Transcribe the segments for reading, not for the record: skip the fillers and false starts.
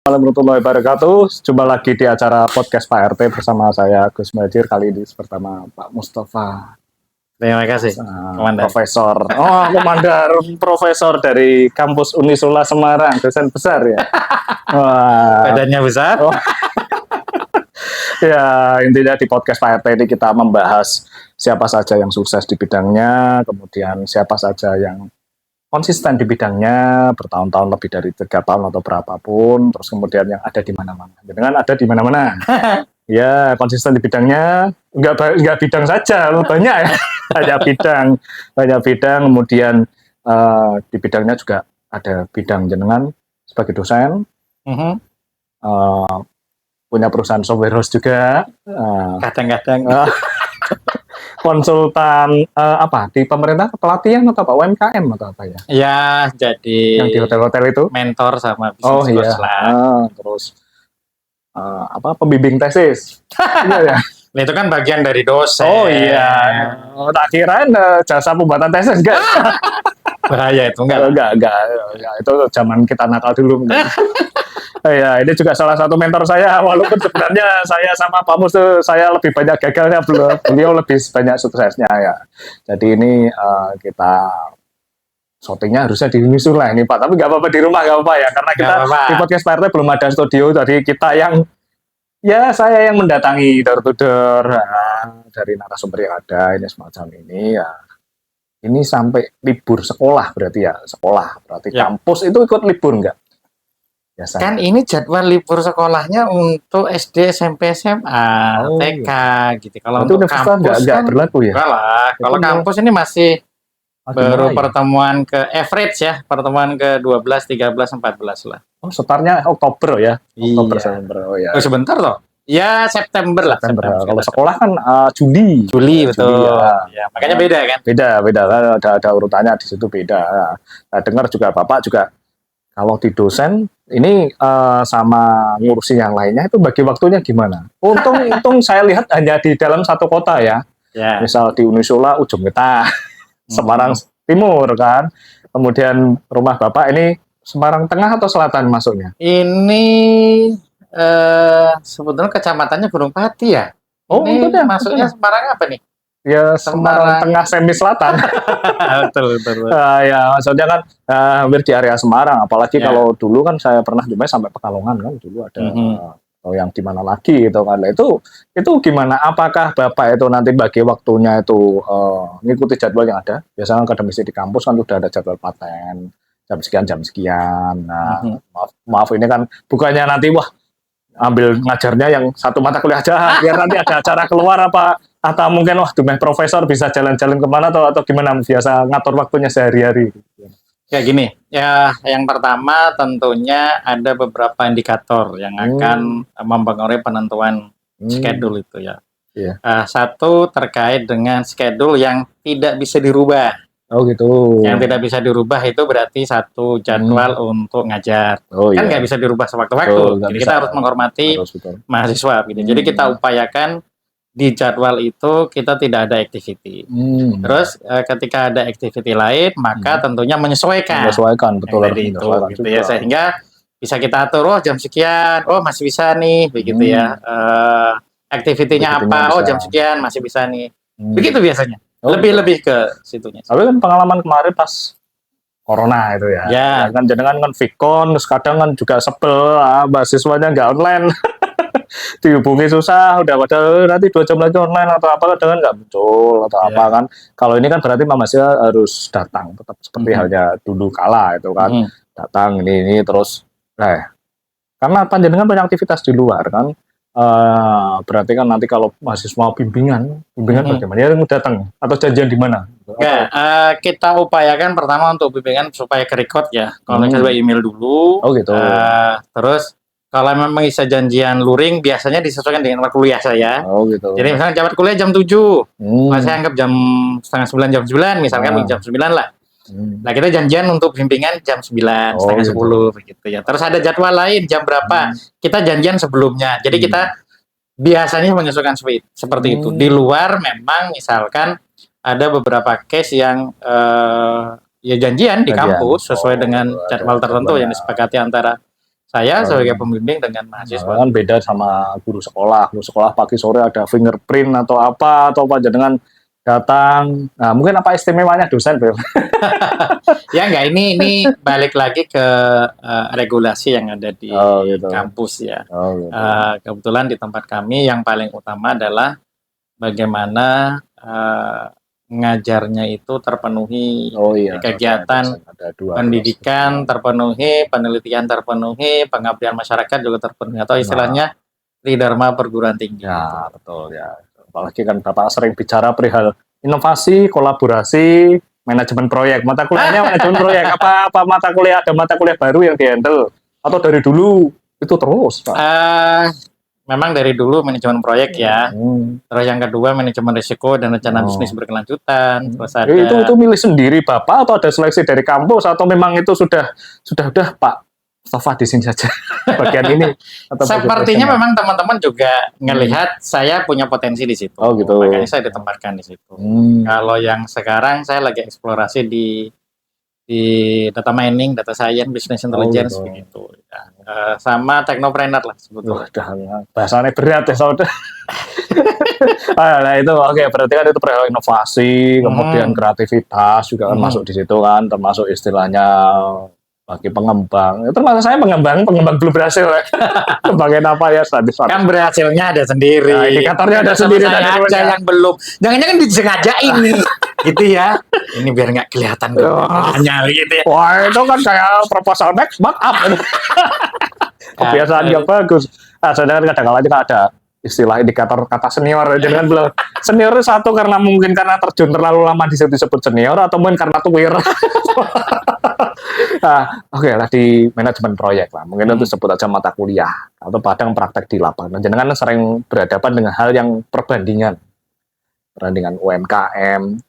Warahmatullahi wabarakatuh. Jumpa lagi di acara podcast Pak RT bersama saya Gus Majir, kali ini bersama Pak Mustafa. Terima kasih, Komandan. Profesor. Oh, Komandan, profesor dari kampus Unisula Semarang, dosen besar ya. Wah. Badannya besar. Oh. Ya, intinya di podcast Pak RT ini kita membahas siapa saja yang sukses di bidangnya, kemudian siapa saja yang konsisten di bidangnya bertahun-tahun, lebih dari 3 tahun atau berapapun, terus kemudian yang ada di mana-mana. Dengan ada di mana-mana. Ya, konsisten di bidangnya, enggak bidang saja, banyak ya. banyak bidang, kemudian di bidangnya juga ada bidang jenengan sebagai dosen. Punya perusahaan software house juga. Kadang-kadang. Konsultan di pemerintah, pelatihan atau apa, UMKM atau apa ya? Ya, jadi yang di hotel-hotel itu mentor sama bisnis coach lah. Terus pembimbing tesis. Iya ya. Nah, itu kan bagian dari dosen. Oh iya. Tak kirain jasa pembuatan tesis enggak. Bahaya itu enggak. Itu zaman kita nakal dulu. Ya, ini juga salah satu mentor saya, walaupun sebenarnya saya sama Pak Mus saya lebih banyak gagalnya, beliau lebih banyak suksesnya ya. Jadi ini kita syutingnya harusnya di Unisula ini Pak, tapi nggak apa-apa di rumah, nggak apa-apa ya, karena kita di podcast Pak RT belum ada studio, jadi kita saya yang mendatangi door to door dari narasumber yang ada, ini semacam ini ya. Ini sampai libur sekolah berarti ya, berarti kampus itu ikut libur nggak? Biasanya. Kan ini jadwal libur sekolahnya untuk SD, SMP, SMA, TK gitu. Kalau untuk kampus nggak berlaku ya? Enggak lah. Kalau kampus ini masih baru pertemuan ke average ya, pertemuan ke 12, 13, 14 lah. Oh, startnya Oktober ya? Oktober, iya. September. Oh ya. Oh, sebentar loh. Ya September lah. September. Kalau sekolah kan Juli. Betul. Ya, makanya beda kan? Beda. Ada urutannya di situ beda. Nah, dengar juga Bapak juga kalau di dosen ini sama ngurusin yang lainnya itu bagi waktunya gimana? Untung saya lihat hanya di dalam satu kota ya. Misal di Unisula Ujung Getah, Semarang Timur kan. Kemudian rumah Bapak ini Semarang Tengah atau Selatan masuknya? Ini sebetulnya kecamatannya Gunung Pati ya. Oh, ini masuknya Semarang apa nih? Ya, Semarang Tengah semi selatan. betul. Ya, maksudnya kan hampir di area Semarang. Apalagi kalau dulu kan saya pernah juga sampai Pekalongan kan, dulu ada atau yang di mana lagi gitu kan. Itu gimana? Apakah Bapak itu nanti bagi waktunya itu ngikuti jadwal yang ada? Biasanya akademisi di kampus kan sudah ada jadwal paten jam sekian. Nah, maaf ini kan bukannya nanti ambil ngajarnya yang satu mata kuliah aja, biar nanti ada acara keluar apa, atau mungkin dumeh profesor bisa jalan-jalan kemana atau gimana biasa ngatur waktunya sehari-hari. Ya gini, ya yang pertama tentunya ada beberapa indikator yang akan mempengaruhi penentuan schedule itu ya. Satu terkait dengan schedule yang tidak bisa dirubah. Oh gitu. Yang tidak bisa dirubah itu berarti satu jadwal untuk ngajar. Kan nggak bisa dirubah sewaktu-waktu. Jadi kita harus menghormati mahasiswa gitu. Jadi kita upayakan di jadwal itu kita tidak ada activity. Terus ketika ada activity lain maka tentunya menyesuaikan. Betul. Dari itu gitu ya, sehingga bisa kita atur jam sekian, masih bisa nih begitu ya. Activity-nya apa? Jam sekian masih bisa nih. Begitu biasanya. Lebih ke situnya. Tapi kan pengalaman kemarin pas Corona itu ya. Kan jenengan kan Vicon, terus kadang kan juga sebel, mahasiswanya nggak online. Dihubungi susah, udah pada nanti 2 jam lagi online atau apa, kadang nggak muncul atau apa kan. Kalau ini kan berarti mahasiswa harus datang, tetap seperti halnya dulu kala itu kan. Datang ini terus. Karena panjenengan banyak aktivitas di luar kan. Berarti kan nanti kalau mahasiswa bimbingan bagaimana ya datang atau janjian di mana? Kita upayakan pertama untuk bimbingan supaya ke record ya. Kalau kita coba email dulu. Oh gitu. Terus kalau memang bisa janjian luring biasanya disesuaikan dengan waktu kuliah saya. Oh gitu. Jadi misalnya jam kuliah jam 7. Saya anggap jam setengah 9 jam 9 misalkan jam 9 lah. Nah kita janjian untuk bimbingan jam 9, setengah 10 begitu ya. Terus ada jadwal lain jam berapa, kita janjian sebelumnya. Jadi kita biasanya menyesuaikan seperti itu. Di luar memang misalkan ada beberapa case yang janjian di kampus sesuai dengan jadwal tertentu yang disepakati antara saya sebagai pembimbing dengan mahasiswa. Kan beda sama guru sekolah. Guru sekolah pagi sore ada fingerprint atau apa panjenengan datang. Nah, mungkin apa istimewanya dosen, Bel? Ya enggak, ini balik lagi ke regulasi yang ada di gitu. kampus ya. Gitu. Kebetulan di tempat kami yang paling utama adalah bagaimana ngajarnya itu terpenuhi, kegiatan ada dua pendidikan terpenuhi, penelitian terpenuhi, pengabdian masyarakat juga terpenuhi, atau istilahnya tridharma perguruan tinggi. Ya, betul ya. Apalagi kan Bapak sering bicara perihal inovasi, kolaborasi, manajemen proyek. Mata kuliahnya manajemen proyek. Apa mata kuliah, ada mata kuliah baru yang dihandle atau dari dulu itu terus, Pak? Memang dari dulu manajemen proyek ya. Terus yang kedua manajemen risiko dan rencana bisnis berkelanjutan. Terus ada... Itu milih sendiri Bapak atau ada seleksi dari kampus atau memang itu sudah Pak Mustafa di sini saja bagian ini? Atau sepertinya memang teman-teman juga ngelihat saya punya potensi di situ. Oh gitu. Makanya saya ditempatkan di situ. Kalau yang sekarang saya lagi eksplorasi di data mining, data science, business intelligence begitu. Sama teknopreneur lah sebetulnya. Bahasanya berat ya saudara. Nah itu berarti kan itu perihal inovasi, kemudian kreativitas juga kan masuk di situ kan, termasuk istilahnya bagi pengembang. Termasuk saya pengembang belum berhasil. Bagian apa ya tadi? Kan berhasilnya ada sendiri. Nah, indikatornya ada sendiri tadi aja yang belum. Jangan-jangan disengajain nih. Gitu ya. Ini biar nggak kelihatan hanya gitu ya. Wah, itu kan kayak proposal back up. Kebiasaan yang bagus. Sedangkan kadang-kadang juga ada istilah indikator kata senior. Jangan bilang senior satu karena mungkin karena terjun terlalu lama disebut senior atau mungkin karena tuwir. Tadi manajemen proyek lah. Mungkin itu sebut aja mata kuliah atau kadang praktek di lapangan. Jangan sering berhadapan dengan hal yang perbandingan UMKM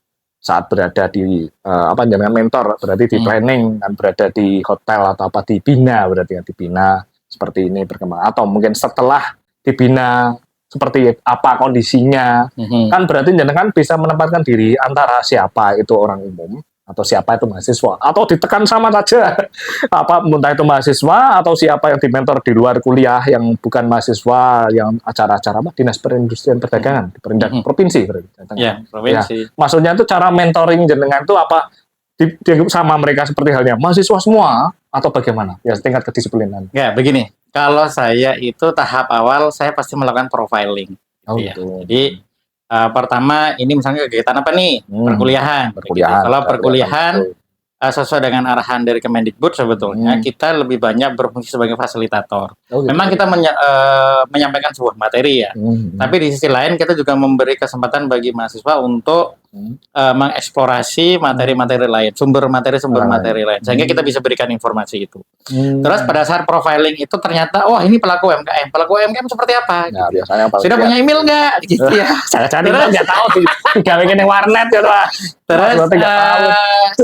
saat berada di jangan mentor berarti di planning dan berada di hotel atau dibina berarti dibina seperti ini berkembang atau mungkin setelah dibina seperti apa kondisinya kan berarti jangan bisa menempatkan diri antara siapa itu orang umum atau siapa itu mahasiswa atau ditekan sama saja entah itu mahasiswa atau siapa yang dimentor di luar kuliah yang bukan mahasiswa yang acara-acara dinas perindustrian perdagangan di provinsi provinsi ya, maksudnya itu cara mentoring jenengan itu apa sama mereka seperti halnya mahasiswa semua atau bagaimana ya tingkat kedisiplinan ya begini kalau saya itu tahap awal saya pasti melakukan profiling gitu. Jadi pertama ini misalnya kegiatan apa nih perkuliahan. Kalau perkuliahan sesuai dengan arahan dari Kemendikbud sebetulnya kita lebih banyak berfungsi sebagai fasilitator. Memang kita menyampaikan sebuah materi ya, tapi di sisi lain kita juga memberi kesempatan bagi mahasiswa untuk mengeksplorasi materi-materi lain, sumber materi lain, sehingga kita bisa berikan informasi itu. Terus pada saat profiling itu ternyata, ini pelaku UMKM seperti apa? Nah, gitu. Biasanya sudah punya email nggak? Gitu ya. Saya nggak tahu tiga bikin warnet ya Pak. Terus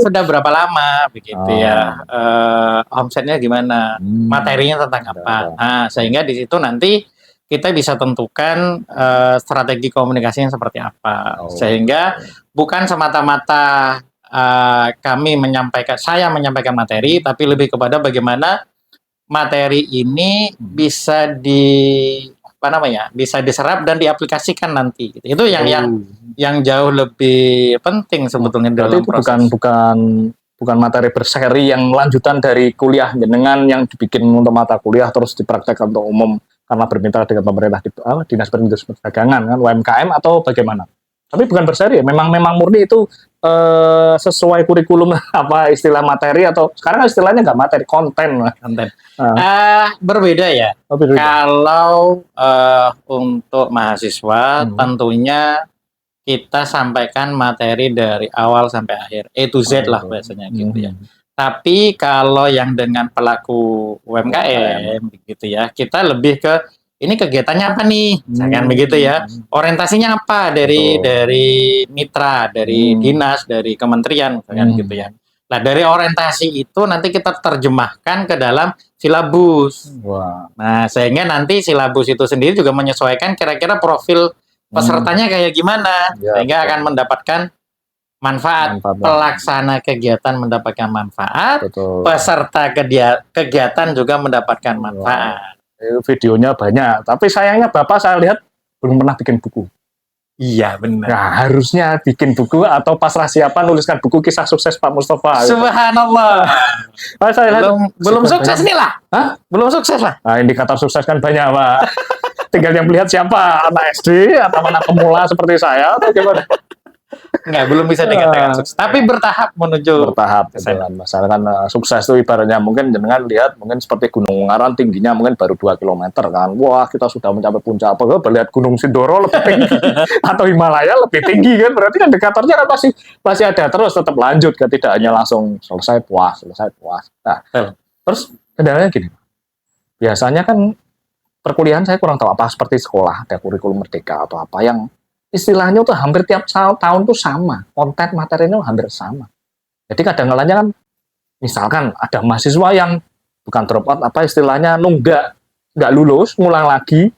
sudah berapa lama begitu ya? Omsetnya gimana? Materinya tentang apa? Nah, sehingga di situ nanti kita bisa tentukan strategi komunikasinya seperti apa, sehingga bukan semata-mata saya menyampaikan materi, tapi lebih kepada bagaimana materi ini bisa bisa diserap dan diaplikasikan nanti. Gitu. Itu yang jauh lebih penting sebetulnya dalam itu proses. Bukan materi berseri yang lanjutan dari kuliah jenengan yang dibikin untuk mata kuliah terus dipraktekkan untuk umum karena bermitra dengan pemerintah dinas perindustrian perdagangan kan UMKM atau bagaimana? Tapi bukan berseri, memang murni itu sesuai kurikulum apa istilah materi atau sekarang istilahnya nggak materi konten. Berbeda ya. Kalau untuk mahasiswa tentunya kita sampaikan materi dari awal sampai akhir A to Z lah bahasanya gitu ya. Tapi kalau yang dengan pelaku UMKM gitu ya, kita lebih ke ini kegiatannya apa nih? Misalkan begitu ya. Orientasinya apa dari mitra, dari dinas, dari kementerian misalkan gitu ya. Nah, dari orientasi itu nanti kita terjemahkan ke dalam silabus. Nah, sehingga nanti silabus itu sendiri juga menyesuaikan kira-kira profil pesertanya kayak gimana, sehingga akan mendapatkan manfaat, Manfaat. pelaksana kegiatan mendapatkan manfaat, Betul. peserta kegiatan juga mendapatkan manfaat. Videonya banyak, tapi sayangnya Bapak saya lihat belum pernah bikin buku. Iya benar. Nah, harusnya bikin buku atau pasrah siapa nuliskan buku kisah sukses Pak Mustafa. Subhanallah. Saya lihat belum sukses nih lah. Hah? Belum sukses lah. Nah, indikator sukses kan banyak, Pak. Tinggal yang melihat siapa, anak SD atau anak pemula seperti saya atau gimana? Enggak, belum bisa dikatakan sukses. Tapi bertahap menuju Bertahap gitu kan. Misalkan sukses itu ibaratnya mungkin jenengan lihat mungkin seperti Gunung Ungaran tingginya mungkin baru 2 km kan. Wah, kita sudah mencapai puncak. Apa lihat Gunung Sindoro lebih tinggi atau Himalaya lebih tinggi kan. Berarti kan indikatornya kan masih ada terus tetap lanjut kan, tidak hanya langsung selesai puas. Nah, terus kendalanya gini. Biasanya kan perkuliahan saya kurang tahu apa seperti sekolah ada kurikulum merdeka atau apa yang istilahnya tuh hampir tiap tahun tuh sama, konten materinya hampir sama. Jadi kadang-kadang kan misalkan ada mahasiswa yang bukan drop out apa istilahnya nggak lulus, ngulang lagi,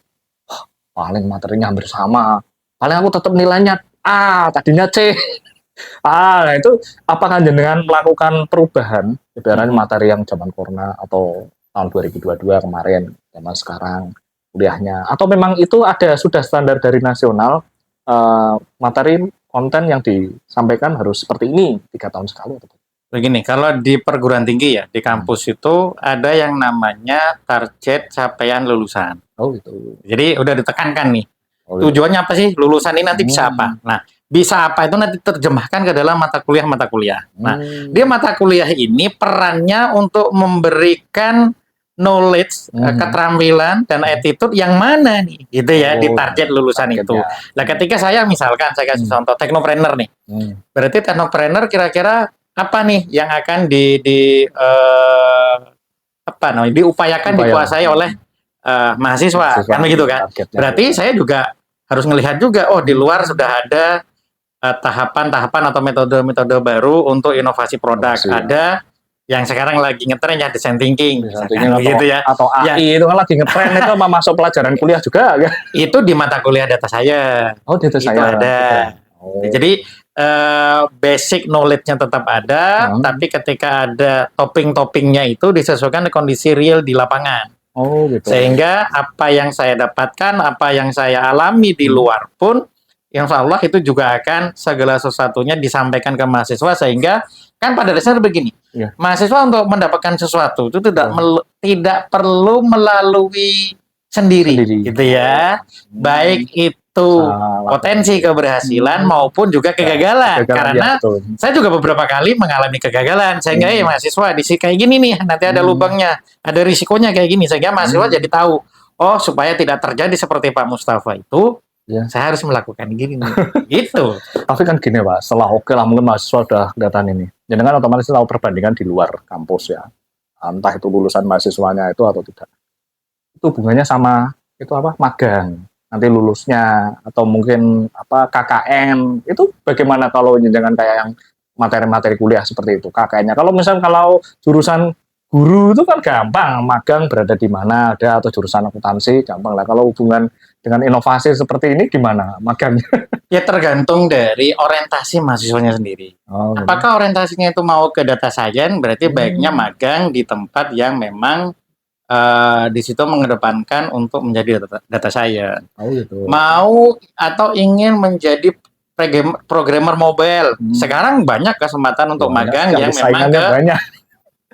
paling materinya hampir sama, paling aku tetap nilainya A, tadinya C. Nah itu apakah jenengan melakukan perubahan ibaratnya materi yang zaman corona atau tahun 2022 kemarin, zaman sekarang kuliahnya, atau memang itu ada sudah standar dari nasional materi konten yang disampaikan harus seperti ini 3 tahun sekali atau begini, kalau di perguruan tinggi ya, di kampus itu ada yang namanya target capaian lulusan. Oh gitu. Jadi udah ditekankan nih. Tujuannya apa sih? Lulusan ini nanti bisa apa? Nah, bisa apa itu nanti terjemahkan ke dalam mata kuliah. Nah, dia mata kuliah ini perannya untuk memberikan knowledge, keterampilan dan attitude yang mana nih, gitu ya, di target lulusan itu. Nah, ketika saya misalkan saya kasih contoh teknopreneur nih, berarti teknopreneur kira-kira apa nih yang akan diupayakan dikuasai oleh mahasiswa, kan begitu kan? Berarti saya juga harus melihat juga, oh di luar sudah ada tahapan-tahapan atau metode-metode baru untuk inovasi produk. Ada yang sekarang lagi ngetren ya design thinking, gitu ya. Atau AI itu kan lagi ngetren itu masuk pelajaran kuliah juga kan? Itu di mata kuliah data saya. Oh, data saya ada. Jadi basic knowledge-nya tetap ada, tapi ketika ada topping-toppingnya itu disesuaikan dengan kondisi real di lapangan. Oh, gitu. Sehingga apa yang saya dapatkan, apa yang saya alami di luar pun, insya Allah itu juga akan segala sesuatunya disampaikan ke mahasiswa, sehingga kan pada dasarnya begini, mahasiswa untuk mendapatkan sesuatu itu tidak perlu melalui sendiri. Gitu ya. Baik itu potensi keberhasilan maupun juga kegagalan. Karena saya juga beberapa kali mengalami kegagalan, sehingga mahasiswa di sini kayak gini nih, nanti ada lubangnya, ada risikonya kayak gini, sehingga mahasiswa jadi tahu, oh supaya tidak terjadi seperti Pak Mustafa itu, saya harus melakukan gini nih. Gitu. Tapi kan gini Pak, setelah oke lah mungkin mahasiswa sudah kelihatan ini, jadi kan otomatis tahu perbandingan di luar kampus ya, entah itu lulusan mahasiswanya itu atau tidak, itu hubungannya sama itu apa magang nanti lulusnya, atau mungkin apa KKN itu bagaimana kalau jangan kayak yang materi-materi kuliah seperti itu KKN-nya. Kalau misalnya kalau jurusan guru itu kan gampang, magang berada di mana ada, atau jurusan akuntansi gampang lah. Kalau hubungan dengan inovasi seperti ini gimana magangnya? Ya tergantung dari orientasi mahasiswanya sendiri. Apakah orientasinya itu mau ke data science, berarti baiknya magang di tempat yang memang di situ mengedepankan untuk menjadi data science. Gitu. Mau atau ingin menjadi programmer mobile. Sekarang banyak kesempatan untuk magang yang memang ke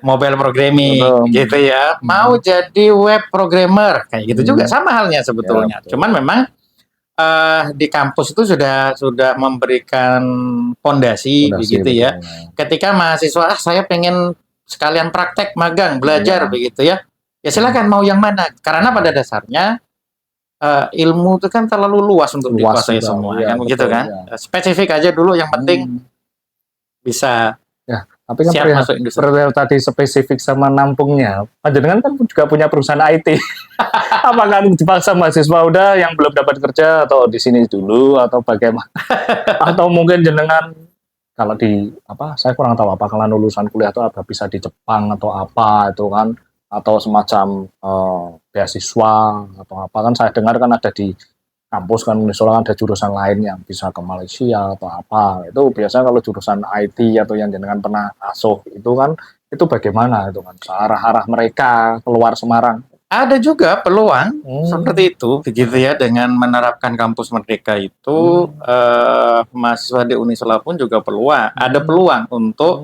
mobile programming, gitu ya. Mau jadi web programmer, kayak gitu juga sama halnya sebetulnya. Cuman memang di kampus itu sudah memberikan fondasi begitu ya. Ketika mahasiswa saya pengen sekalian praktek magang belajar begitu ya. Ya silakan mau yang mana, karena pada dasarnya ilmu itu kan terlalu luas untuk dikuasai semua, kan begitu kan. Spesifik aja dulu, yang penting bisa tapi kan siap masuk industri. Tadi spesifik sama nampungnya, panjenengan kan juga punya perusahaan IT. Apakah dipaksa mahasiswa udah yang belum dapat kerja atau di sini dulu atau bagaimana? Atau mungkin jenengan kalau di saya kurang tahu apa kalau lulusan kuliah itu apa bisa di Jepang atau apa itu kan, atau semacam beasiswa atau apa kan, saya dengar kan ada di kampus kan misalnya ada jurusan lain yang bisa ke Malaysia atau apa, itu biasanya kalau jurusan IT atau yang jenengan pernah asuh itu kan, itu bagaimana itu kan arah-arah mereka keluar Semarang. Ada juga peluang Hmm. seperti itu, begitu ya, dengan menerapkan kampus merdeka itu, mahasiswa di Unisula pun juga ada peluang untuk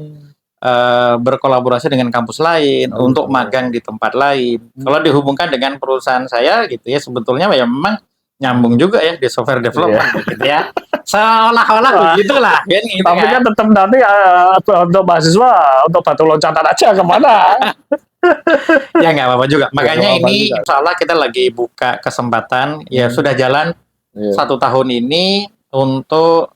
berkolaborasi dengan kampus lain, Oh, untuk gitu. magang di tempat lain. Kalau dihubungkan dengan perusahaan saya gitu ya, sebetulnya ya memang nyambung juga ya di software development gitu ya. Seolah-olah begitulah kan gitu Tapi kan. kan tetap nanti untuk mahasiswa untuk batu loncatan aja kemana? Ya nggak apa-apa juga. Makanya nggak apa-apa ini juga. insya Allah kita lagi buka kesempatan, ya Hmm. sudah jalan Iya. 1 tahun ini untuk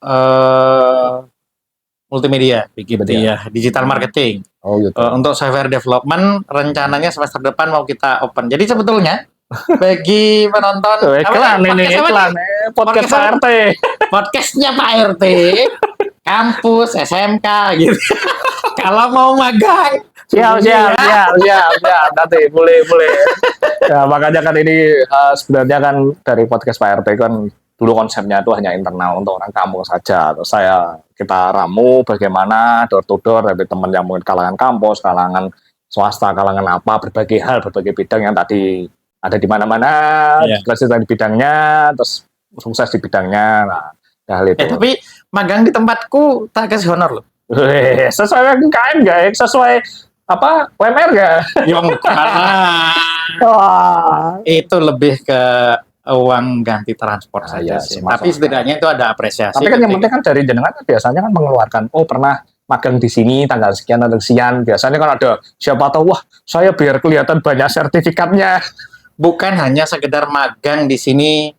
multimedia begitu Media. ya, digital marketing. Oh gitu. Untuk software development rencananya semester depan mau kita open. Jadi sebetulnya bagi penonton Tuh, iklan apa, ini podcast apa iklan nih? podcast Podcast apa? RT. Podcastnya Pak RT, kampus, SMK gitu. Kalau mau magang, Siap. Nanti boleh. Ya, makanya kan ini sebenarnya kan dari podcast Pak RT kan dulu konsepnya itu hanya internal untuk orang kampung saja. Terus kita ramu bagaimana door to door dari teman yang mungkin kalangan kampus, kalangan swasta, kalangan apa, berbagai hal, berbagai bidang yang tadi ada di mana-mana, Iya. di bidangnya, terus sukses di bidangnya. Nah, hal itu. tapi magang di tempatku tak kasih honor loh. Sesuai UMKM nggak? Sesuai apa UMR nggak? Ya karena Wah. itu lebih ke uang ganti transport saja Ya, sih. semasa- Tapi setidaknya itu ada apresiasi. Tapi kan yang ketika- penting kan dari jenengan kan biasanya kan mengeluarkan, oh pernah magang di sini tanggal sekian atau sekian. Biasanya kan ada siapa tahu, wah saya biar kelihatan banyak sertifikatnya. bukan hanya sekedar magang di sini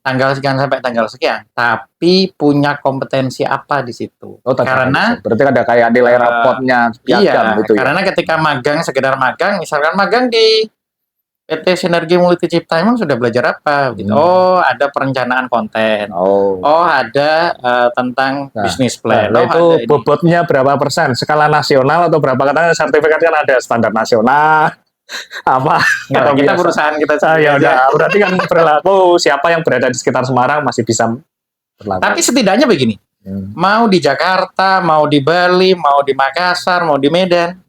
tanggal sekian sampai tanggal sekian, tapi punya kompetensi apa di situ. Oh, Karena berarti ada kayak nilai rapotnya iya, gitu ya. karena ketika magang sekedar magang, misalkan magang di PT Sinergi Multi Cipta, emang sudah belajar apa? Gitu. Oh, ada perencanaan konten. Oh. Oh, ada tentang Nah, bisnis plan. Nah, Oh, itu ada ini. bobotnya berapa persen? Skala nasional atau berapa? Katanya sertifikat kan ada standar nasional. Apa? Nggak, atau kita biasa? perusahaan kita Ah, sendiri ya aja. udah, berarti kan berlaku siapa yang berada di sekitar Semarang masih bisa berlaku. Tapi setidaknya begini, mau di Jakarta, mau di Bali, mau di Makassar, mau di Medan,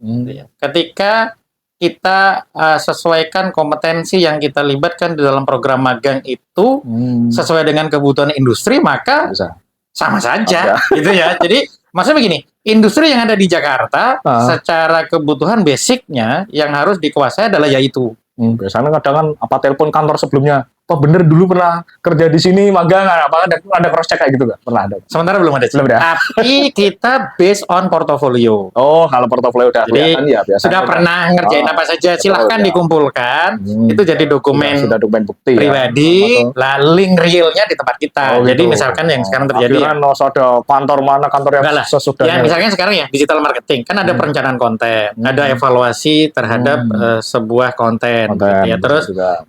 ketika kita sesuaikan kompetensi yang kita libatkan di dalam program magang itu sesuai dengan kebutuhan industri, maka Bisa. sama saja, gitu ya. Jadi maksudnya begini, industri yang ada di Jakarta secara kebutuhan basicnya yang harus dikuasai adalah yaitu. Biasanya kadang kan apa telepon kantor sebelumnya, apa bener dulu pernah kerja di sini magang, apa ada cross check kayak gitu nggak? Pernah ada? Sementara belum ada. Belum ada. Tapi kita based on portofolio. Oh, kalau portofolio udah Jadi kelihatan ya biasanya. sudah pernah ngerjain apa saja, silahkan ya. dikumpulkan. Itu jadi dokumen sudah dokumen bukti pribadi, ya. lah link realnya di tempat kita. Oh, Jadi gitu. misalkan yang sekarang terjadi ya, ada kantor mana kantor yang enggak lah. sesudahnya. Ya misalnya sekarang ya digital marketing kan ada perencanaan konten, ada evaluasi terhadap sebuah konten, gitu ya. Terus juga.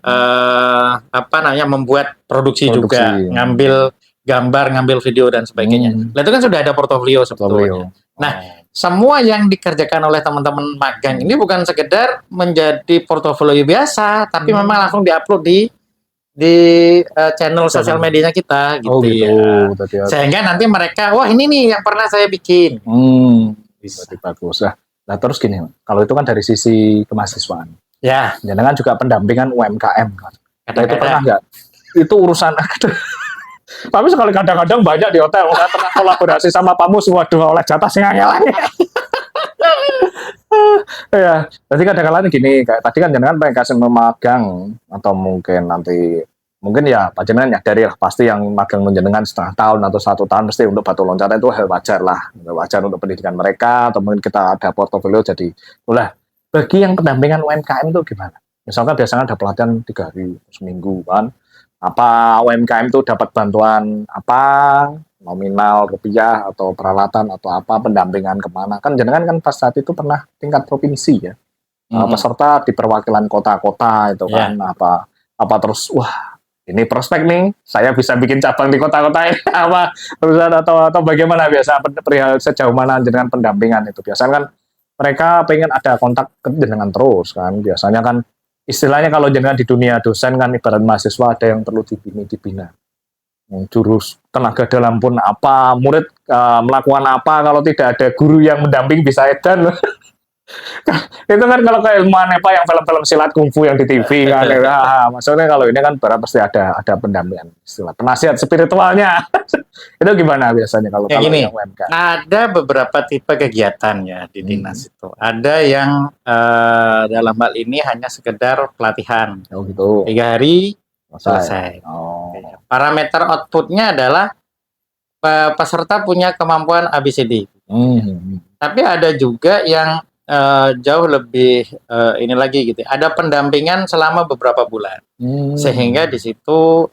apa namanya membuat produksi juga, ngambil gambar, ngambil video dan sebagainya. Nah, itu kan sudah ada portofolio sebetulnya. Nah, semua yang dikerjakan oleh teman-teman magang ini bukan sekedar menjadi portofolio biasa, tapi memang langsung diupload di channel sosial medianya kita gitu, Oh, gitu ya. Sehingga nanti mereka, wah ini nih yang pernah saya bikin. Berarti bagus lah. Nah terus gini, kalau itu kan dari sisi kemahasiswaan. Ya. Jangan juga pendampingan UMKM kan. Nah, itu pernah nggak? Itu urusan. Tapi sekali kadang-kadang banyak di hotel. Saya pernah kolaborasi sama Pak Mus, waduh oleh jatah sing angel. Ya, jadi kadang-kadang gini, kayak tadi kan jangan pengen kasih memagang atau mungkin ya Pak Jenengan nyadari lah pasti yang magang menjenengan setengah tahun atau 1 tahun mesti untuk batu loncatan itu hal wajar lah, wajar untuk pendidikan mereka atau mungkin kita ada portofolio jadi boleh. Bagi yang pendampingan UMKM itu gimana? Misalkan biasanya ada pelatihan 3 hari seminggu kan, apa UMKM itu dapat bantuan apa nominal rupiah atau peralatan atau apa pendampingan kemana kan jenengan kan pas saat itu pernah tingkat provinsi ya peserta di perwakilan kota-kota itu kan apa terus wah ini prospek nih saya bisa bikin cabang di kota-kota ini apa perusahaan atau bagaimana biasa perihal sejauh mana jenengan pendampingan itu biasanya kan mereka pengen ada kontak jenengan terus kan biasanya kan istilahnya kalau jenengan di dunia dosen kan ibarat mahasiswa ada yang perlu dibina Jurus tenaga dalam pun apa, murid melakukan apa kalau tidak ada guru yang mendamping bisa edan. Itu kan kalau keilmuan apa yang film-film silat kungfu yang di TV kan. Maksudnya kalau ini kan berat pasti ada pendampingan istilah penasihat spiritualnya. Itu gimana biasanya kalau Kayak gini, yang UMK? ada beberapa tipe kegiatan ya di dinas itu. Ada yang dalam hal ini hanya sekedar pelatihan. Oh gitu. 3 hari selesai. Oh. Parameter outputnya adalah peserta punya kemampuan ABCD. Tapi ada juga yang jauh lebih ini lagi gitu. Ada pendampingan selama beberapa bulan. Sehingga di situ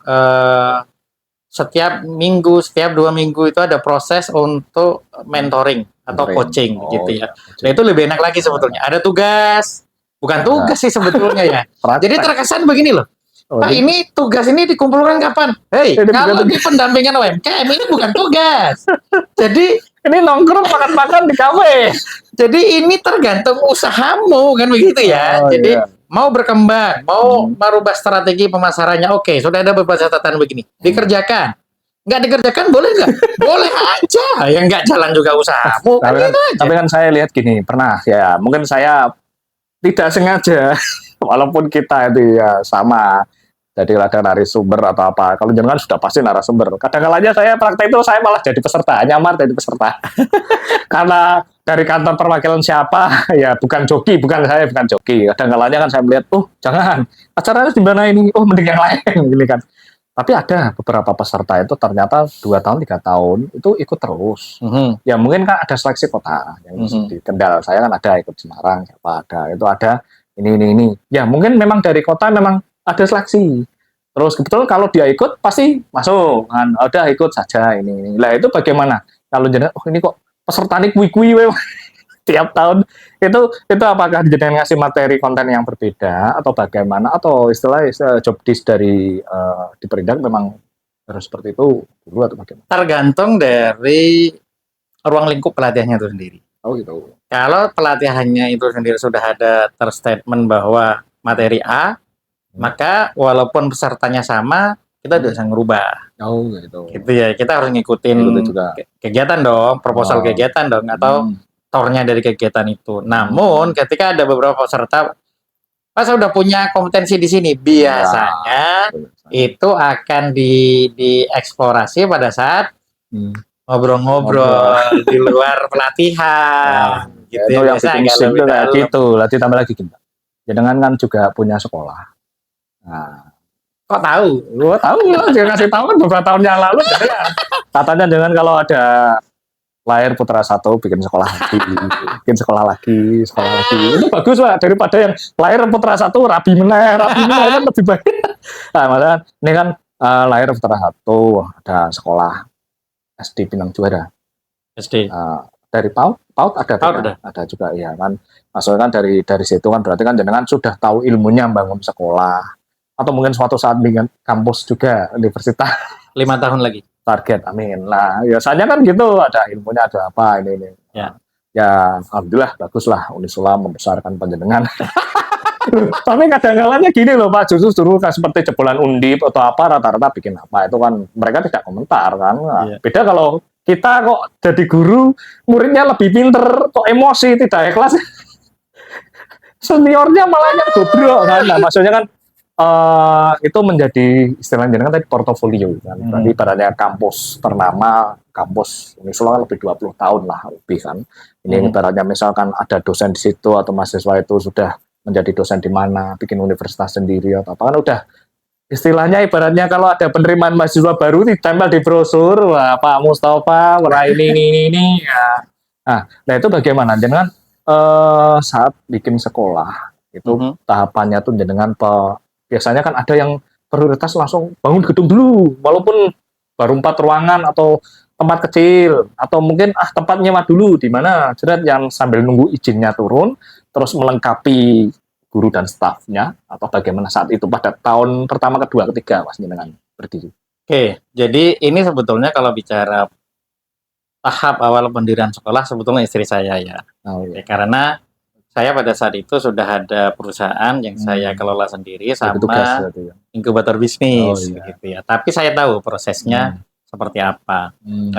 setiap minggu, setiap 2 minggu itu ada proses untuk mentoring atau coaching gitu ya. Nah itu lebih enak lagi sebetulnya. Ada tugas, bukan tugas sih sebetulnya ya. Jadi terkesan begini loh. Pak, ini tugas ini dikumpulkan kapan? Hei, kalau di pendampingan UMKM ini bukan tugas. Jadi ini nongkrong makan-makan di kafe. Jadi ini tergantung usahamu kan begitu ya. Jadi mau berkembang, mau merubah strategi pemasarannya, oke, sudah ada beberapa catatan begini. Dikerjakan. Nggak dikerjakan boleh nggak? Boleh aja. Yang nggak jalan juga usahamu. Tapi kan saya lihat gini, pernah ya, mungkin saya tidak sengaja, walaupun kita itu ya sama. Jadi ada narasumber atau apa. Kalau jangan sudah pasti narasumber. Kadang-kadang saya praktek itu saya malah jadi peserta, nyamar jadi peserta. Karena dari kantor perwakilan siapa, ya bukan joki, bukan joki. Kadang-kadang kan saya melihat, jangan, acaranya di mana ini? Mending yang lain, gini kan. Tapi ada beberapa peserta itu ternyata 2 tahun, 3 tahun itu ikut terus. Ya mungkin kan ada seleksi kota yang di Kendal. Saya kan ada ikut Semarang, siapa ada. Itu ada ini. Ya mungkin memang dari kota memang ada seleksi. Terus kebetulan kalau dia ikut pasti masuk kan. Udah ikut saja ini. Lah itu bagaimana? Kalau jadi ini kok peserta ini kui tiap tahun itu apakah jenengan ngasih materi konten yang berbeda atau bagaimana atau istilah job desk dari di Perindak memang harus seperti itu dulu atau bagaimana? Tergantung dari ruang lingkup pelatihannya itu sendiri. Oh gitu. Kalau pelatihannya itu sendiri sudah ada terstatement bahwa materi A, maka walaupun pesertanya sama, kita bisa ngerubah. Oh gitu. Gitu ya, kita harus ngikutin juga kegiatan dong, proposal kegiatan dong, atau tornya dari kegiatan itu. Namun ketika ada beberapa peserta, pas udah punya kompetensi di sini, biasanya itu akan dieksplorasi pada saat ngobrol-ngobrol di luar pelatihan. Gitu itu ya, yang bikin sip itu kayak gitu. Nanti tambah lagi gini. Jangan kan juga punya sekolah. Nah, kok tahu? Gue tahu lah, dia ngasih tahu kan beberapa tahun yang lalu. Katanya dengan kalau ada lahir putra 1 bikin sekolah lagi, itu bagus lah daripada yang lahir putra 1 rabi meneh kan lebih baik. Nah, maksudnya ini kan lahir putra 1 ada sekolah SD Pinang Juara. SD. Dari PAUD ada juga ya kan. Maksudnya kan dari situ kan berarti kan jenengan sudah tahu ilmunya bangun sekolah atau mungkin suatu saat bikin kampus juga universitas 5 tahun lagi target, amin lah. Biasanya kan gitu, ada ilmunya, ada apa ini. Ya alhamdulillah baguslah Unisula membesarkan panjenengan. Tapi kadang-kadang gini loh Pak, justru seperti jebolan undip atau apa rata-rata bikin apa itu kan mereka tidak komentar kan. Beda kalau kita kok jadi guru, muridnya lebih pinter, kok emosi tidak ikhlas. Seniornya malah yang bobrok kan. Nah, maksudnya kan itu menjadi istilahnya kan tadi portofolio kan. Berarti ibaratnya kampus ternama, kampus Unisula kan lebih 20 tahun lah lebih kan. Ini ibaratnya misalkan ada dosen di situ atau mahasiswa itu sudah menjadi dosen di mana, bikin universitas sendiri atau apa kan udah istilahnya ibaratnya kalau ada penerimaan mahasiswa baru ditempel di brosur, wah Pak Mustafa, wah ini ya. Nah itu bagaimana? Jangan saat bikin sekolah itu tahapannya tuh jenengan biasanya kan ada yang prioritas langsung bangun gedung dulu, walaupun baru 4 ruangan atau tempat kecil, atau mungkin tempat nyewa dulu di mana jerat yang sambil nunggu izinnya turun, terus melengkapi guru dan stafnya, atau bagaimana saat itu pada tahun pertama, kedua, ketiga Mas jenengan berdiri. Oke, jadi ini sebetulnya kalau bicara tahap awal pendirian sekolah sebetulnya istri saya ya. Karena saya pada saat itu sudah ada perusahaan yang saya kelola sendiri Bagi tugas sama berarti ya. inkubator bisnis, Oh, iya. gitu ya. Tapi saya tahu prosesnya seperti apa. Hmm.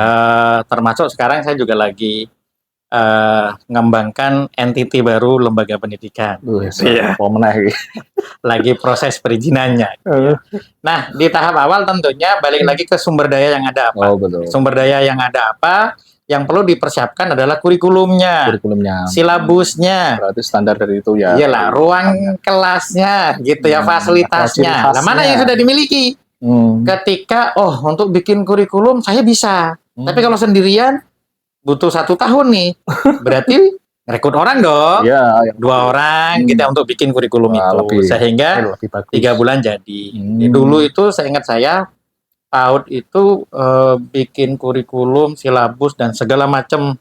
Termasuk sekarang saya juga lagi mengembangkan entiti baru lembaga pendidikan. Gitu ya. Apa meneh iki. Lagi proses perizinannya. Nah, di tahap awal tentunya balik lagi ke sumber daya yang ada apa. Oh, betul. Sumber daya yang ada apa, yang perlu dipersiapkan adalah kurikulumnya, Kurikulumnya. silabusnya, Berarti standar dari itu ya. iyalah, ruang kelasnya, gitu ya, fasilitasnya. Lah, mana yang sudah dimiliki? Ketika, untuk bikin kurikulum saya bisa. Tapi kalau sendirian, butuh 1 tahun nih. Berarti rekrut orang dong. Iya, 2 orang kita untuk bikin kurikulum itu. Sehingga lebih bagus. 3 bulan jadi. Dulu itu saya ingat PAUD itu bikin kurikulum, silabus, dan segala macam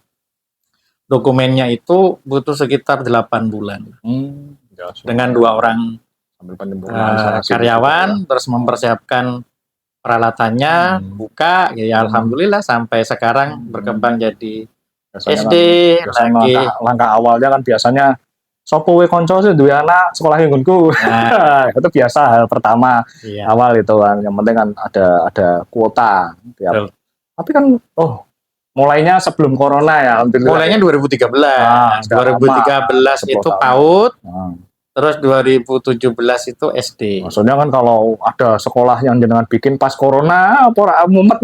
dokumennya itu butuh sekitar 8 bulan. Dengan 2 orang karyawan, terus mempersiapkan peralatannya, buka, ya alhamdulillah sampai sekarang berkembang jadi SD lagi. Langkah awalnya kan biasanya sopo we konco sih duwe anak sekolah nggonku. Itu biasa hal pertama awal itu kan. Yang penting kan ada kuota tiap. Tapi kan mulainya sebelum corona ya. Mulainya 2013. 2013 itu PAUD. Terus 2017 itu SD. Maksudnya kan kalau ada sekolah yang jenengan bikin pas corona, apa mumet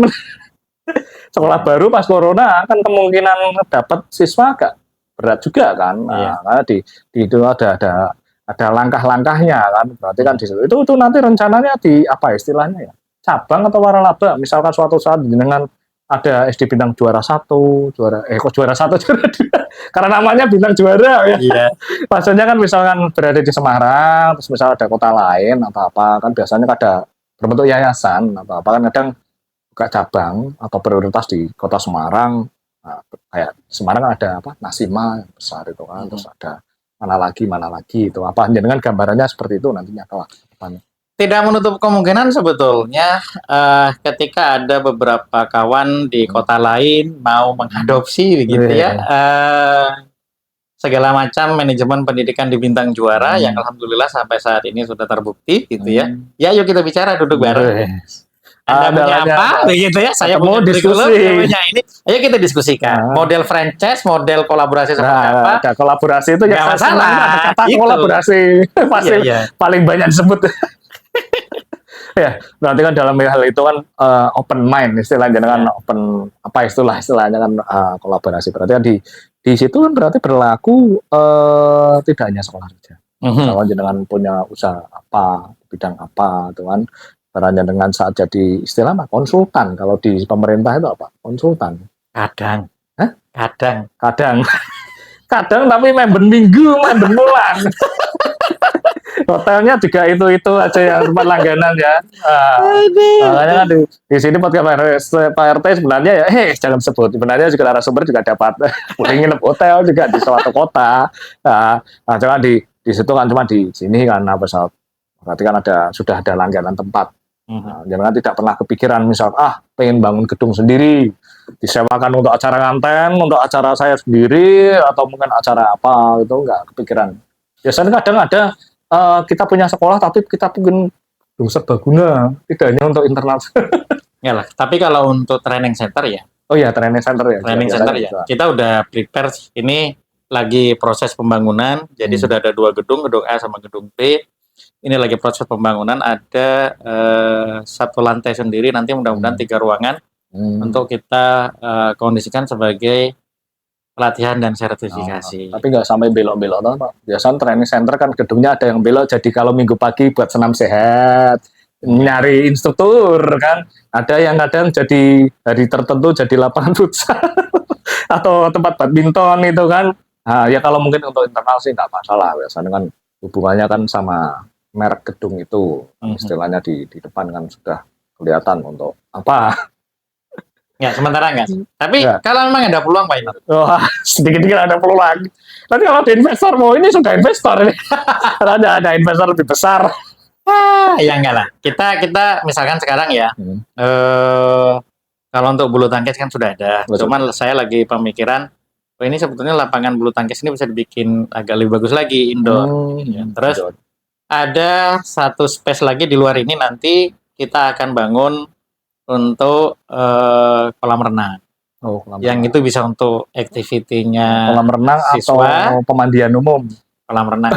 sekolah baru pas corona kan kemungkinan dapat siswa agak berat juga kan. Nah, karena di itu ada langkah-langkahnya kan. Berarti kan di situ itu nanti rencananya di apa istilahnya ya? Cabang atau waralaba. Misalkan suatu saat jenengan ada SD bintang juara 1, juara 1, juara 2. Karena namanya bintang juara ya. Iya. Maksudnya kan misalkan berada di Semarang, terus misalnya ada kota lain atau apa, kan biasanya ada berbentuk yayasan atau apa, kan kadang buka cabang atau prioritas di kota Semarang. Nah, kayak Semarang ada apa? Nasima yang besar itu kan, terus ada mana lagi itu apa, dengan gambarannya seperti itu nantinya kelak depannya. Tidak menutup kemungkinan sebetulnya ketika ada beberapa kawan di kota lain mau mengadopsi begitu ya segala macam manajemen pendidikan di bintang juara yang alhamdulillah sampai saat ini sudah terbukti gitu ya. Ya yuk kita bicara duduk bareng. Anda punya apa begitu ya? Saya mau diskusi. Ini, ayo kita diskusikan. Model franchise, model kolaborasi seperti apa? Ada kolaborasi itu ya masalah. Ada kata kolaborasi pasti paling banyak disebut. Ya, berarti kan dalam hal itu kan open mind istilahnya kan open apa istilahnya kan kolaborasi. Berarti kan di situ kan berarti berlaku tidak hanya sekolah saja. Kalau jenengan punya usaha apa, bidang apa, itu kan caranya dengan saat jadi istilah konsultan. Kalau di pemerintah itu apa? Konsultan. Kadang. Kadang tapi member minggu, member bulan. Hotelnya juga itu aja yang tempat langganan ya. Makanya kan di sini podcast Pak RT sebenarnya ya, jangan sebut. Sebenarnya juga narasumber juga dapat boleh nginep hotel juga di suatu kota. Nah, cuma di situ kan cuma di sini kan pesawat. Berarti kan sudah ada langganan tempat. Jangan tidak pernah kepikiran misal pengen bangun gedung sendiri, disewakan untuk acara nganten, untuk acara saya sendiri atau mungkin acara apa itu enggak kepikiran. Biasanya kadang ada kita punya sekolah tapi kita mungkin belum serbaguna, tidak hanya untuk internal. Ya lah, tapi kalau untuk training center ya. Oh iya, training center ya. Training center ya. Kita udah prepare ini lagi proses pembangunan. Jadi sudah ada 2 gedung A sama gedung B. Ini lagi proses pembangunan, ada 1 lantai sendiri nanti mudah-mudahan 3 ruangan untuk kita kondisikan sebagai pelatihan dan sertifikasi. Tapi nggak sampai belok-belok toh, Pak. Biasanya training center kan gedungnya ada yang belok, jadi kalau minggu pagi buat senam sehat, nyari instruktur kan. Ada yang kadang jadi hari tertentu jadi lapangan futsal atau tempat badminton itu kan. Nah, ya kalau mungkin untuk internal sih nggak masalah. Biasanya kan hubungannya kan sama merek gedung itu, istilahnya di depan kan sudah kelihatan untuk apa. Ya, sementara enggak. Tapi kalau memang ada peluang Pak Inor. Sedikit-sedikit ada peluang. Nanti kalau ada investor mau ini sudah investor ini. Karena ada investor lebih besar. Ya enggak lah. Kita misalkan sekarang ya. Kalau untuk bulu tangkis kan sudah ada. Betul. Cuman saya lagi pemikiran oh ini sebetulnya lapangan bulu tangkis ini bisa dibikin agak lebih bagus lagi indoor. Ya, terus ada satu space lagi di luar ini nanti kita akan bangun untuk kolam renang. Yang itu bisa untuk activity-nya kolam renang siswa, atau pemandian umum. Kolam renang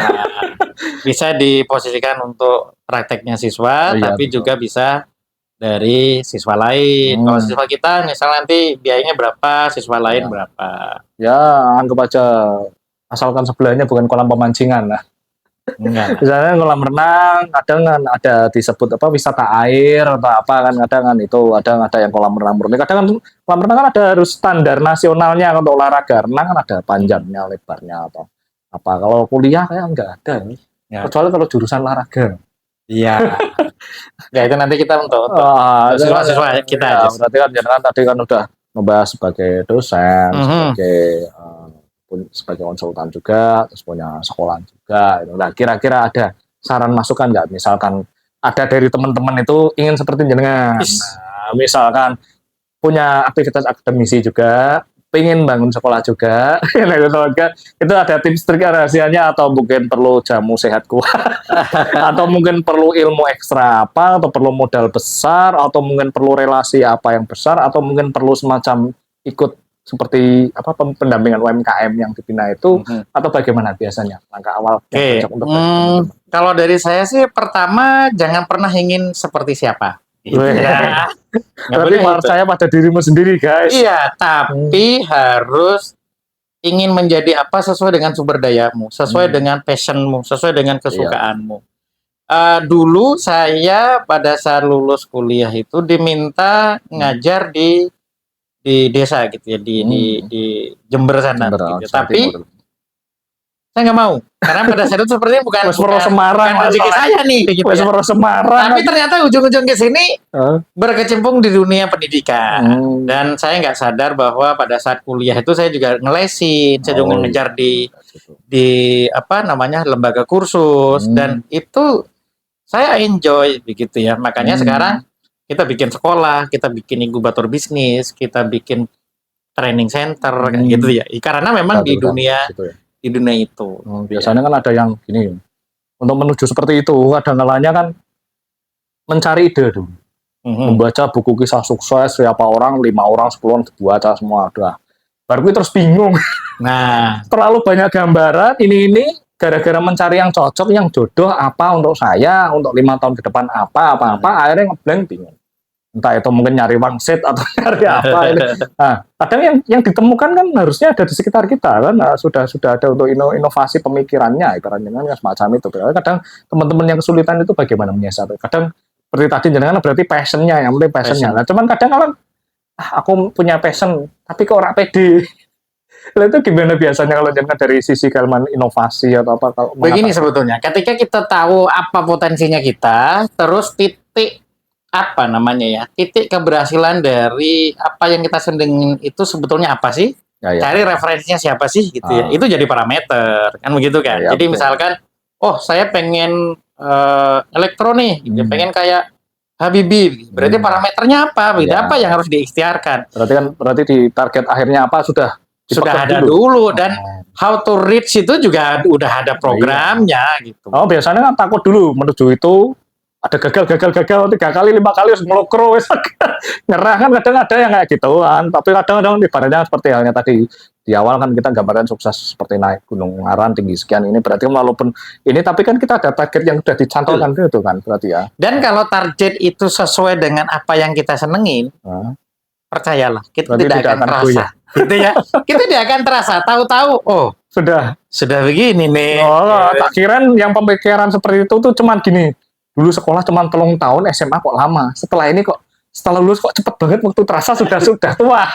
bisa diposisikan untuk prakteknya siswa, Iya, tapi betul. juga bisa dari siswa lain. Kalau siswa kita misalnya nanti biayanya berapa, siswa lain Iya. berapa. Ya, anggap aja asalkan sebelahnya bukan kolam pemancingan lah. Enggak. Misalnya kolam renang, kadang kan ada disebut apa wisata air atau apa kan, kadang kan itu ada yang kolam renang murni. Kadang kan kolam renang kan ada harus standar nasionalnya untuk olahraga renang kan ada panjangnya, lebarnya atau apa. Kalau kuliah kayak enggak ada, Ya. kecuali kalau jurusan olahraga. Iya. Ya itu nanti kita untuk siswa-siswa kita ya, aja. berarti kan jangan tadi kan udah membahas sebagai dosen, sebagai konsultan juga, terus punya sekolah juga. Nah, kira-kira ada saran masukan nggak? Misalkan ada dari teman-teman itu ingin seperti jenengan. Nah, misalkan punya aktivitas akademisi juga, pengen bangun sekolah juga, itu ada tips trik rahasianya atau mungkin perlu jamu sehat kuat, atau mungkin perlu ilmu ekstra apa, atau perlu modal besar, atau mungkin perlu relasi apa yang besar, atau mungkin perlu semacam ikut seperti apa pendampingan UMKM yang dibina itu, atau bagaimana biasanya langkah awal yang cocok untuk kalau dari saya sih pertama jangan pernah ingin seperti siapa. Berarti percaya pada dirimu sendiri, guys. Iya, tapi harus ingin menjadi apa sesuai dengan sumber dayamu, sesuai dengan passionmu, sesuai dengan kesukaanmu. Dulu saya pada saat lulus kuliah itu diminta ngajar di desa gitu ya, di Jember sana. Gitu. Tapi saya nggak mau karena pada saat itu sepertinya bukan Semarang rezeki saya nih gitu ya. Semarang. Tapi ternyata ujung-ujung ke sini berkecimpung di dunia pendidikan dan saya nggak sadar bahwa pada saat kuliah itu saya juga ngelesin, saya juga ngejar di apa namanya lembaga kursus dan itu saya enjoy begitu ya. Makanya sekarang kita bikin sekolah, kita bikin inkubator bisnis, kita bikin training center kayak gitu ya. Karena memang di dunia itu. Biasanya kan ada yang gini, untuk menuju seperti itu, kadang-kadangnya kan mencari ide dulu. Membaca buku kisah sukses, siapa orang, 5 orang, 10 orang, dibaca semua. Baru gue terus bingung. Nah, terlalu banyak gambaran, ini, gara-gara mencari yang cocok, yang jodoh, apa untuk saya, untuk 5 tahun ke depan, apa, akhirnya ngeblank bingung. Entah itu mungkin nyari wangsit atau nyari apa ini. Nah, kadang yang ditemukan kan harusnya ada di sekitar kita kan. Nah, sudah ada untuk inovasi pemikirannya, ibaratnya kan semacam itu. Kadang teman-teman yang kesulitan itu bagaimana menyiasati. Kadang seperti tadi jenengan berarti passionnya, yang penting passionnya. Nah, cuman kadang kalau aku punya passion tapi kok ora pede. Nah, itu gimana biasanya kalau jenengan dari sisi kalian inovasi atau apa? Begini sebetulnya, ketika kita tahu apa potensinya kita, terus titik apa namanya ya, titik keberhasilan dari apa yang kita sendingin itu sebetulnya apa sih? Cari referensinya siapa sih gitu ya. Itu jadi parameter kan begitu kan. Jadi misalkan saya pengen elektro nih gitu, pengen kayak Habibie, berarti parameternya apa? Apa yang harus diikhtiarkan? Berarti di target akhirnya apa sudah ada dulu dan how to reach itu juga udah ada programnya gitu. Biasanya kan takut dulu menuju itu, ada gagal 3 kali 5 kali harus ngelokro nyerah kan, kadang ada yang kayak gituan. Tapi kadang-kadang ibaratnya seperti halnya tadi di awal kan kita gambarkan sukses seperti naik gunung Ngaran tinggi sekian, ini berarti walaupun ini tapi kan kita ada target yang sudah dicantolkan itu kan berarti ya. Dan kalau target itu sesuai dengan apa yang kita senengin, percayalah kita tidak akan terasa gitu ya. Kita tidak akan terasa, tahu-tahu sudah begini nih. Tak kira yang pemikiran seperti itu tuh cuman gini, dulu sekolah cuma 3 tahun, SMA kok lama, setelah lulus kok cepet banget waktu terasa sudah tua.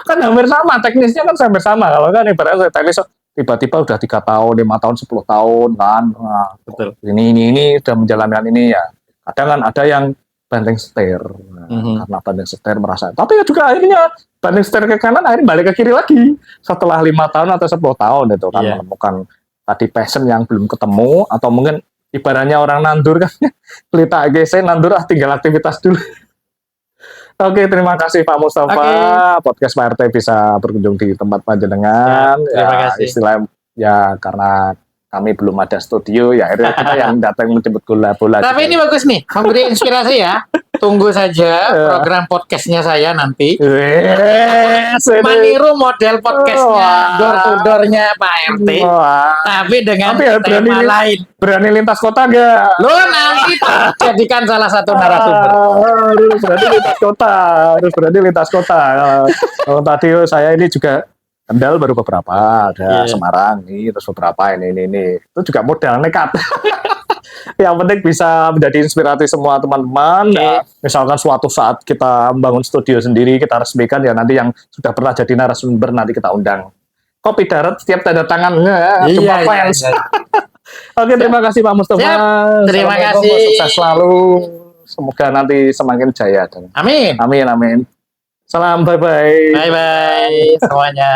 Kan hampir sama, teknisnya kan hampir sama. Kalau kan ibaratnya teknis tiba-tiba udah 3 tahun, 5 tahun, 10 tahun kan. Nah, betul. Ini sudah menjalankan ini ya. Kadang kan ada yang banting setir. Karena banting setir merasa. Tapi juga akhirnya banting setir ke kanan, akhirnya balik ke kiri lagi. Setelah 5 tahun atau 10 tahun itu kan menemukan tadi passion yang belum ketemu, atau mungkin ibaratnya orang nandur kan, pelita GC nandur tinggal aktivitas dulu. Oke, terima kasih Pak Mustafa. Podcast Pak RT bisa berkunjung di tempat panjenengan. Ya, terima kasih. Istilah ya karena kami belum ada studio, ya akhirnya kita yang datang menjemput bola. Tapi ini bagus nih, memberi inspirasi ya. Tunggu saja program podcastnya saya nanti. Meniru model podcastnya door to door-nya Pak RT. Tapi dengan tema lain. Berani lintas kota nggak? Lo nanti jadikan salah satu narasumber. Harus berani lintas kota. Kalau tadi saya ini juga Kendal baru beberapa, ada Semarang nih, terus beberapa ini. Itu juga modal nekat. Yang penting bisa menjadi inspirasi semua teman-teman. Ya, misalkan suatu saat kita membangun studio sendiri, kita resmikan ya nanti yang sudah pernah jadi narasumber nanti kita undang. Kopi darat setiap tanda tangannya cuma fans. Oke, terima kasih Pak Mustafa. Terima kasih. Sukses selalu. Semoga nanti semakin jaya. Amin. Salam, bye-bye. Bye-bye semuanya.